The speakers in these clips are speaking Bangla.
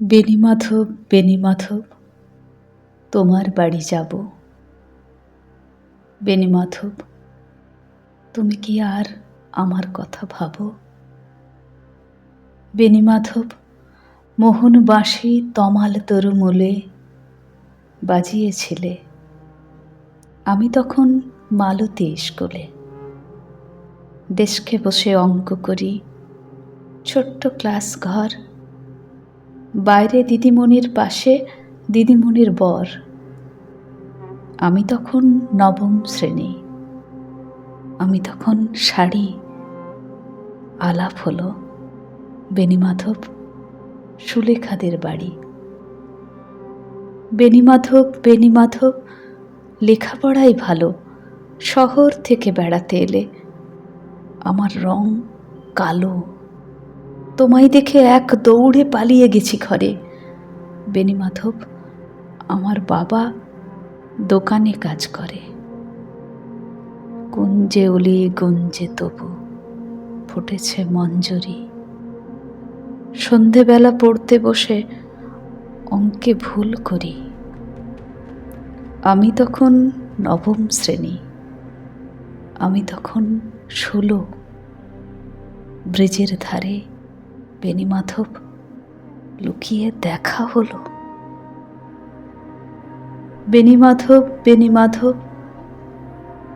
বেণীমাধব, বেণীমাধব, তোমার বাড়ি যাব। বেণীমাধব, তুমি কি আর আমার কথা ভাবো? বেণীমাধব, মোহন বাঁশি তমাল তরুমূলে বাজিয়েছিলে। আমি তখন মালতী স্কুলে ডেস্কে বসে অঙ্ক করি, ছোট্ট ক্লাস ঘর, বাইরে দিদিমণির পাশে দিদিমণির বর। আমি তখন নবম শ্রেণী, আমি তখন শাড়ি। আলাপ হলো বেণীমাধব, সুলেখাদের বাড়ি। বেণীমাধব, বেণীমাধব, লেখাপড়াই ভালো, শহর থেকে বেড়াতে এলে। আমার রং কালো, তোমায় দেখে এক দৌড়ে পালিয়ে গেছি ঘরে। বেণীমাধব, আমার বাবা দোকানে কাজ করে। কুঞ্জে অলি গুঞ্জে তবু ফুটেছে মঞ্জরি। সন্ধেবেলা পড়তে বসে অঙ্কে ভুল করি। আমি তখন নবম শ্রেণী, আমি তখন 16। ব্রিজের ধারে বেণীমাধব লুকিয়ে দেখা হলো। বেণীমাধব, বেণীমাধব,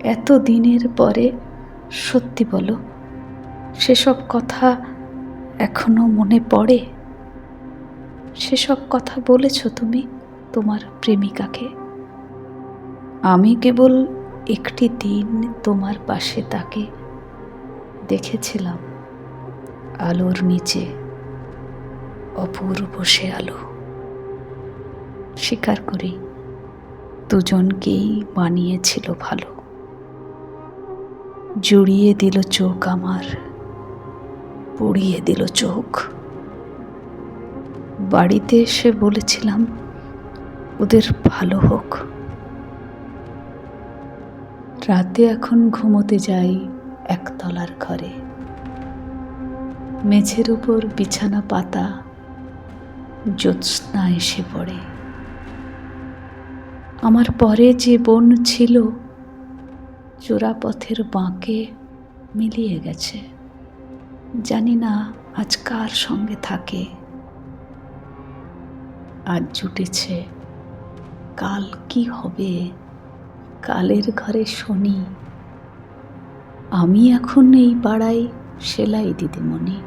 এত দিনের পরে সত্যি বলো, সেসব কথা এখনো মনে পড়ে? সেসব কথা বলেছ তুমি তোমার প্রেমিকাকে? আমি কেবল একটি দিন তোমার পাশে তাকে দেখেছিলাম, আলোর নিচে, অপূর্ব সে আলো। স্বীকার করি, দুজনকেই মানিয়েছিল ভালো। জুড়িয়ে দিল চোখ আমার, পুড়িয়ে দিল চোখ। বাড়িতে এসে বলেছিলাম ওদের ভালো হোক। রাতে এখন ঘুমোতে যাই একতলার ঘরে, মেঝের উপর বিছানা পাতা, জ্যোৎস্না এসে পড়ে। আমার পরে যে বোন ছিল চোরাপথের বাঁকে মিলিয়ে গেছে। জানি না আজ কার সঙ্গে থাকে। আজ জুটেছে, কাল কি হবে? কালের ঘরে শনি। আমি এখন এই পাড়ায় সেলাই দিদিমণি।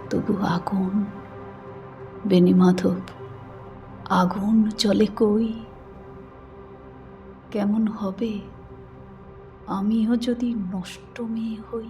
তবু আগুন, বেণীমাধব, আগুন জ্বলে কই? কেমন হবে আমিও যদি নষ্ট মেয়ে হই?